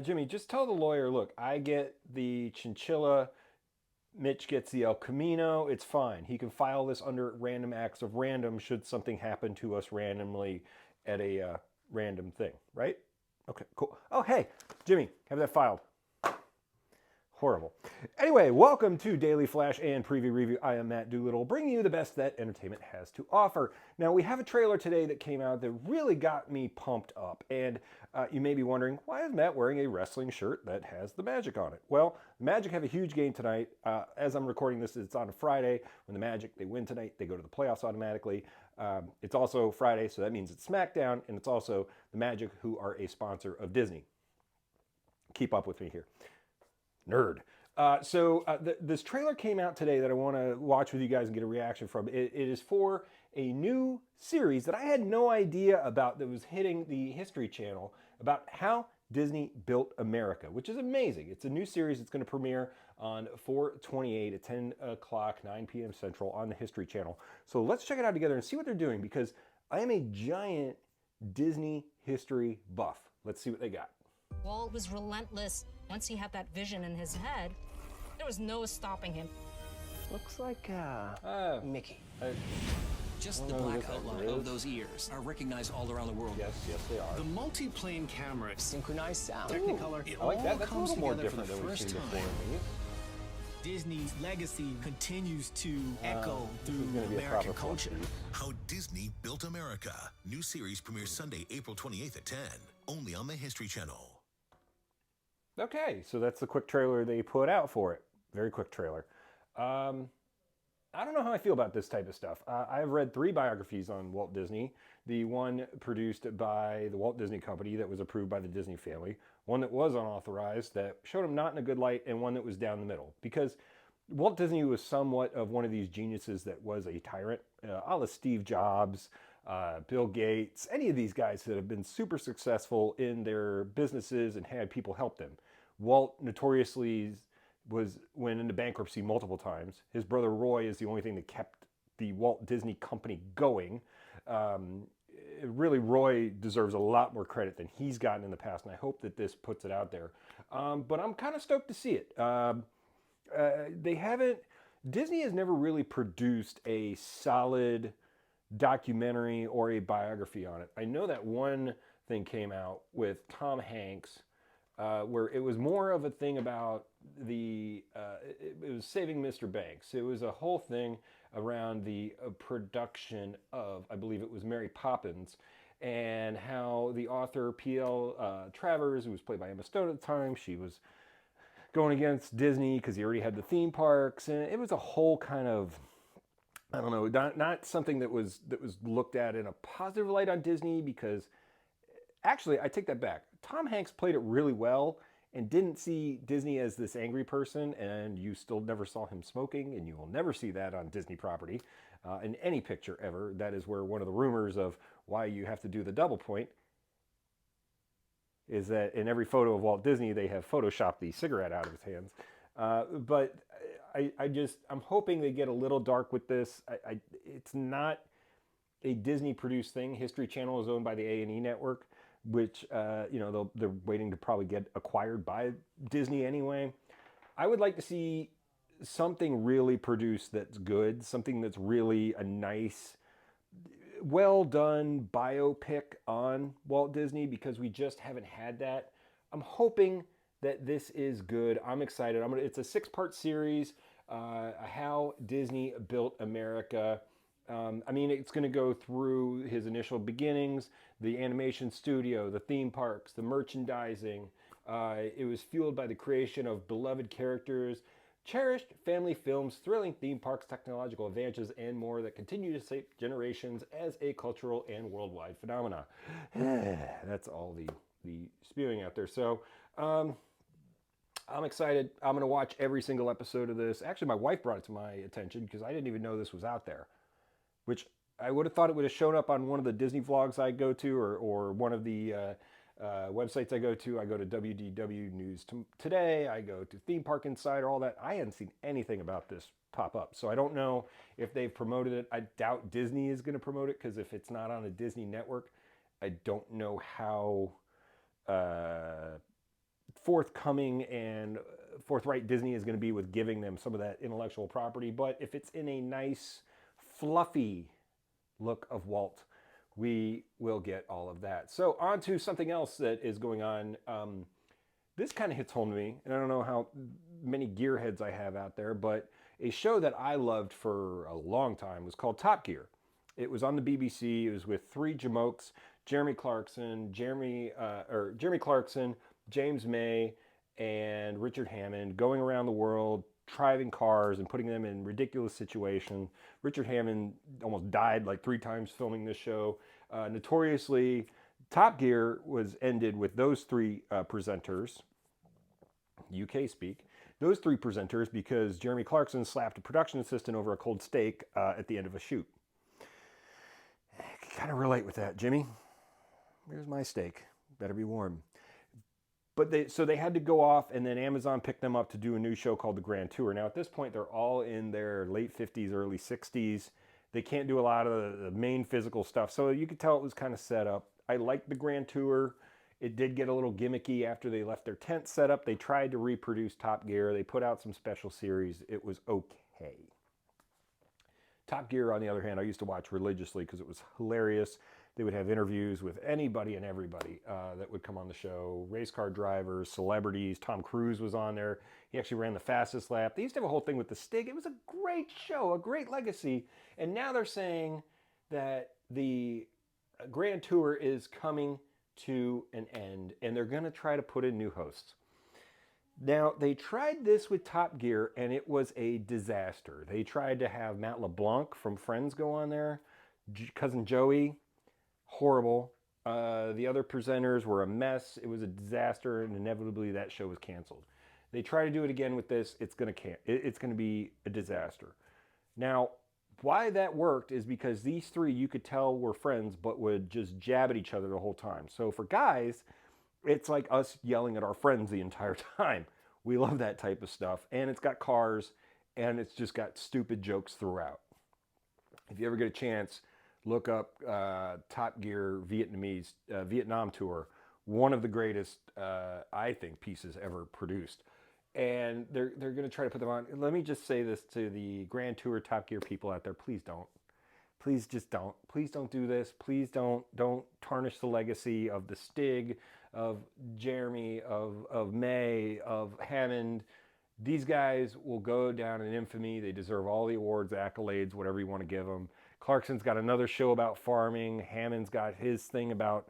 Jimmy, just tell the lawyer, look, I get the chinchilla, Mitch gets the El Camino, it's fine. He can file this under random acts of random should something happen to us randomly at a random thing, right? Okay, cool. Oh, hey, Jimmy, have that filed. Horrible. Anyway, welcome to Daily Flash and Preview Review. I am Matt Doolittle, bringing you the best that entertainment has to offer. Now, we have a trailer today that came out that really got me pumped up. And you may be wondering, why is Matt wearing a wrestling shirt that has the Magic on it? Well, the Magic have a huge game tonight. As I'm recording this, it's on a Friday. When the Magic, they win tonight, they go to the playoffs automatically. It's also Friday, so that means it's SmackDown, and it's also the Magic, who are a sponsor of Disney. Keep up with me here. Nerd. This trailer came out today that I want to watch with you guys and get a reaction from. It is for a new series that I had no idea about that was hitting the History Channel about how Disney built America, which is amazing. It's a new series. It's going to premiere on 4/28 at 10 o'clock, 9 p.m. Central on the History Channel. So let's check it out together and see what they're doing because I am a giant Disney history buff. Let's see what they got. Walt was relentless. Once he had that vision in his head, there was no stopping him. Looks like Mickey. Just the black outline of those ears are recognized all around the world. Yes, they are. The multi-plane camera, Synchronized sound. Technicolor, It I like all that. That's a comes little more together different for than the we've first seen time. before in these. Disney's legacy continues to echo This is through gonna be a American proper culture. flush. How Disney Built America. New series premieres Sunday, April 28th at 10. Only on the History Channel. Okay, so that's the quick trailer they put out for it. Very quick trailer. I don't know how I feel about this type of stuff. I've read 3 biographies on Walt Disney. The one produced by the Walt Disney Company that was approved by the Disney family, one that was unauthorized that showed him not in a good light, and one that was down the middle. Because Walt Disney was somewhat of one of these geniuses that was a tyrant, a la Steve Jobs, Bill Gates, any of these guys that have been super successful in their businesses and had people help them. Walt notoriously went into bankruptcy multiple times. His brother Roy is the only thing that kept the Walt Disney Company going. Really, Roy deserves a lot more credit than he's gotten in the past, and I hope that this puts it out there. But I'm kind of stoked to see it. Disney has never really produced a solid documentary or a biography on it. I know that one thing came out with Tom Hanks where it was more of a thing about it was Saving Mr. Banks. It was a whole thing around the production of, I believe it was Mary Poppins, and how the author P.L. Travers, who was played by Emma Stone at the time, she was going against Disney because he already had the theme parks, and it was a whole kind of, I don't know, not something that was looked at in a positive light on Disney, because actually, I take that back. Tom Hanks played it really well and didn't see Disney as this angry person, and you still never saw him smoking, and you will never see that on Disney property in any picture ever. That is where one of the rumors of why you have to do the double point is that in every photo of Walt Disney, they have photoshopped the cigarette out of his hands. But I'm hoping they get a little dark with this. It's not a Disney-produced thing. History Channel is owned by the A&E network, which they're waiting to probably get acquired by Disney anyway. I would like to see something really produced that's good, something that's really a nice, well done biopic on Walt Disney, because we just haven't had that. I'm hoping that this is good. I'm excited. It's a 6-part series, how Disney built America. It's going to go through his initial beginnings, the animation studio, the theme parks, the merchandising. It was fueled by the creation of beloved characters, cherished family films, thrilling theme parks, technological advances, and more that continue to shape generations as a cultural and worldwide phenomena. That's all the spewing out there. So I'm excited. I'm going to watch every single episode of this. Actually, my wife brought it to my attention because I didn't even know this was out there, which I would have thought it would have shown up on one of the Disney vlogs I go to, or one of the websites I go to. I go to WDW News Today. I go to Theme Park Insider, all that. I hadn't seen anything about this pop up. So I don't know if they've promoted it. I doubt Disney is going to promote it, because if it's not on a Disney network, I don't know how forthcoming and forthright Disney is going to be with giving them some of that intellectual property. But if it's in a nice, fluffy look of Walt, we will get all of that. So on to something else that is going on. This kind of hits home to me, and I don't know how many gearheads I have out there, but a show that I loved for a long time was called Top Gear. It was on the BBC. It was with three Jamokes: Jeremy Clarkson, James May, and Richard Hammond, going around the world driving cars and putting them in ridiculous situations. Richard Hammond almost died like 3 times filming this show. Notoriously, Top Gear was ended with those 3 presenters, UK speak, those 3 presenters because Jeremy Clarkson slapped a production assistant over a cold steak at the end of a shoot. I can kind of relate with that, Jimmy. Here's my steak. Better be warm. But they had to go off, and then Amazon picked them up to do a new show called The Grand Tour. Now, at this point, they're all in their late 50s, early 60s. They can't do a lot of the main physical stuff, so you could tell it was kind of set up. I liked The Grand Tour. It did get a little gimmicky after they left their tent set up. They tried to reproduce Top Gear. They put out some special series. It was okay. Top Gear, on the other hand, I used to watch religiously because it was hilarious. They would have interviews with anybody and everybody that would come on the show. Race car drivers, celebrities. Tom Cruise was on there. He actually ran the fastest lap. They used to have a whole thing with the Stig. It was a great show, a great legacy. And now they're saying that the Grand Tour is coming to an end, and they're going to try to put in new hosts. Now, they tried this with Top Gear, and it was a disaster. They tried to have Matt LeBlanc from Friends go on there. Cousin Joey, horrible. The other presenters were a mess. It was a disaster, and inevitably that show was canceled. They try to do it again with this. It's going to be a disaster. Now, why that worked is because these 3, you could tell, were friends, but would just jab at each other the whole time. So for guys, it's like us yelling at our friends the entire time. We love that type of stuff. And it's got cars, and it's just got stupid jokes throughout. If you ever get a chance, look up Top Gear Vietnam Tour. One of the greatest, I think, pieces ever produced. And they're going to try to put them on. Let me just say this to the Grand Tour Top Gear people out there. Please don't. Please just don't. Please don't do this. Please don't tarnish the legacy of the Stig, of Jeremy, of May, of Hammond. These guys will go down in infamy. They deserve all the awards, accolades, whatever you want to give them. Clarkson's got another show about farming. Hammond's got his thing about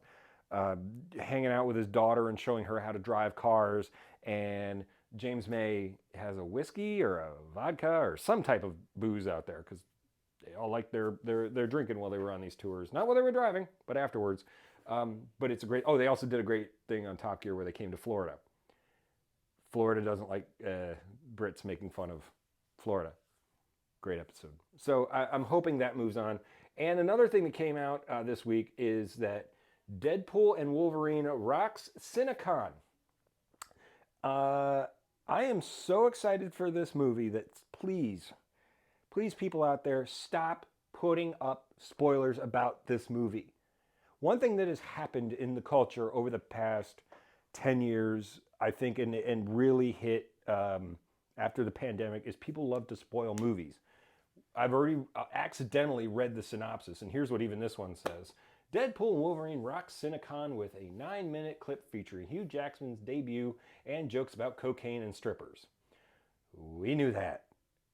hanging out with his daughter and showing her how to drive cars. And James May has a whiskey or a vodka or some type of booze out there because they all like their drinking while they were on these tours. Not while they were driving, but afterwards. But it's a great... Oh, they also did a great thing on Top Gear where they came to Florida. Florida doesn't like Brits making fun of Florida. Great episode. So I'm hoping that moves on. And another thing that came out this week is that Deadpool and Wolverine rocks Cinecon. I am so excited for this movie that please people out there, stop putting up spoilers about this movie. One thing that has happened in the culture over the past 10 years, I think, and really hit after the pandemic, is people love to spoil movies. I've already accidentally read the synopsis, and here's what even this one says. Deadpool and Wolverine rocks Cinecon with a 9-minute clip featuring Hugh Jackman's debut and jokes about cocaine and strippers. We knew that.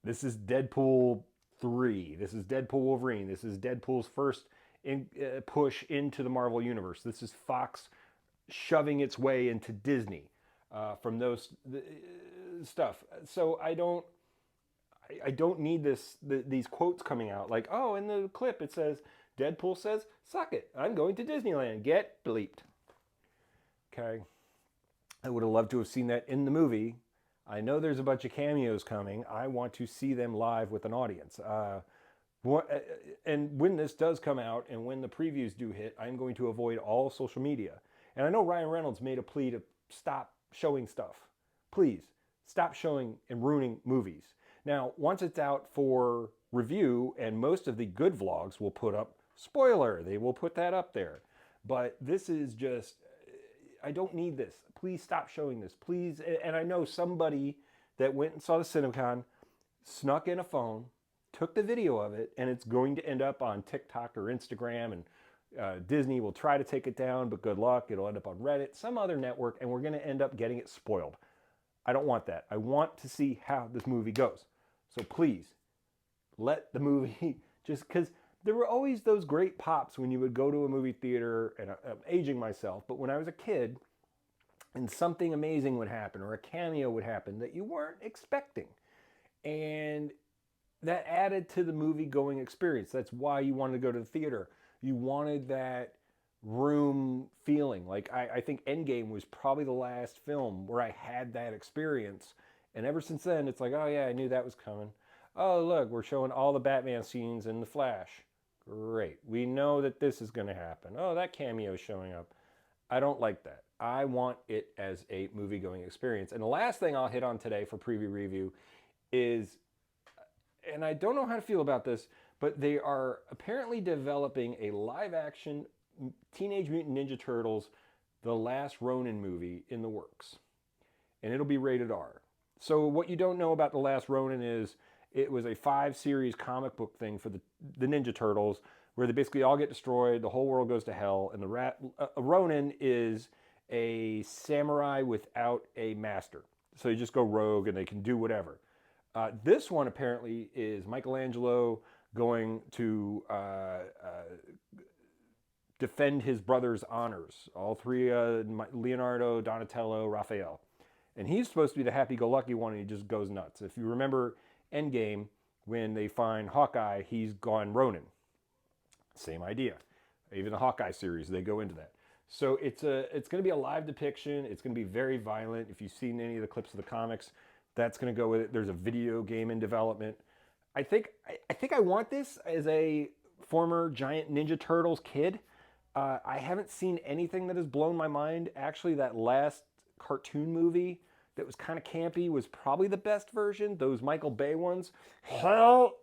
This is Deadpool 3. This is Deadpool Wolverine. This is Deadpool's first push into the Marvel Universe. This is Fox shoving its way into Disney from those stuff. So I don't need these quotes coming out like, oh, in the clip it says, Deadpool says, suck it, I'm going to Disneyland. Get bleeped. Okay. I would have loved to have seen that in the movie. I know there's a bunch of cameos coming. I want to see them live with an audience. And when this does come out and when the previews do hit, I'm going to avoid all social media. And I know Ryan Reynolds made a plea to stop showing stuff. Please, stop showing and ruining movies. Now, once it's out for review, and most of the good vlogs will put up spoiler, they will put that up there. But this is just, I don't need this. Please stop showing this. Please. And I know somebody that went and saw the CinemaCon, snuck in a phone, took the video of it, and it's going to end up on TikTok or Instagram, and Disney will try to take it down, but good luck. It'll end up on Reddit, some other network, and we're going to end up getting it spoiled. I don't want that. I want to see how this movie goes. So please, let the movie, just because there were always those great pops when you would go to a movie theater, and I'm aging myself, but when I was a kid, and something amazing would happen, or a cameo would happen that you weren't expecting. And that added to the movie-going experience. That's why you wanted to go to the theater. You wanted that room feeling. Like, I think Endgame was probably the last film where I had that experience. And ever since then, it's like, oh yeah, I knew that was coming. Oh, look, we're showing all the Batman scenes in The Flash. Great. We know that this is going to happen. Oh, that cameo is showing up. I don't like that. I want it as a movie-going experience. And the last thing I'll hit on today for preview review is, and I don't know how to feel about this, but they are apparently developing a live-action Teenage Mutant Ninja Turtles, The Last Ronin movie in the works. And it'll be rated R. So what you don't know about The Last Ronin is it was a 5-series comic book thing for the Ninja Turtles where they basically all get destroyed, the whole world goes to hell, and a Ronin is a samurai without a master. So you just go rogue and they can do whatever. This one apparently is Michelangelo going to defend his brother's honors. All three, Leonardo, Donatello, Raphael. And he's supposed to be the happy-go-lucky one, and he just goes nuts. If you remember Endgame, when they find Hawkeye, he's gone Ronin. Same idea. Even the Hawkeye series, they go into that. So it's going to be a live depiction. It's going to be very violent. If you've seen any of the clips of the comics, that's going to go with it. There's a video game in development. I think I want this as a former Giant Ninja Turtles kid. I haven't seen anything that has blown my mind. Actually, that last cartoon movie that was kind of campy was probably the best version. Those Michael Bay ones. Hell.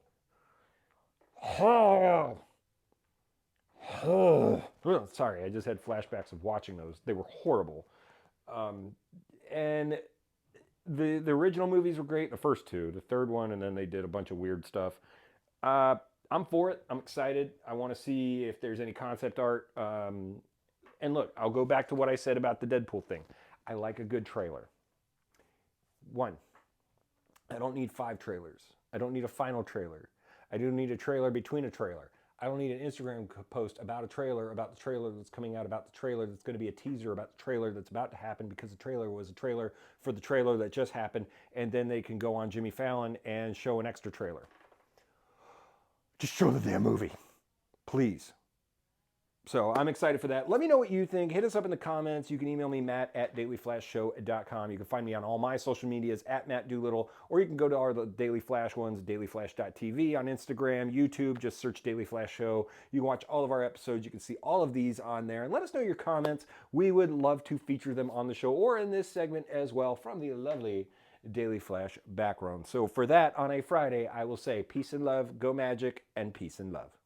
Sorry, I just had flashbacks of watching those. They were horrible. And the original movies were great, the first two. The third one, and then they did a bunch of weird stuff. I'm for it. I'm excited. I want to see if there's any concept art. And look, I'll go back to what I said about the Deadpool thing. I like a good trailer. 1, I don't need 5 trailers. I don't need a final trailer. I don't need a trailer between a trailer. I don't need an Instagram post about a trailer, about the trailer that's coming out, about the trailer that's going to be a teaser about the trailer that's about to happen because the trailer was a trailer for the trailer that just happened, and then they can go on Jimmy Fallon and show an extra trailer. Just show the damn movie, please. So I'm excited for that. Let me know what you think. Hit us up in the comments. You can email me, matt@dailyflashshow.com. You can find me on all my social medias @MattDoolittle, or you can go to our Daily Flash ones, dailyflash.tv on Instagram, YouTube. Just search Daily Flash Show. You can watch all of our episodes. You can see all of these on there. And let us know your comments. We would love to feature them on the show or in this segment as well from the lovely Daily Flash background. So for that, on a Friday, I will say peace and love, go magic, and peace and love.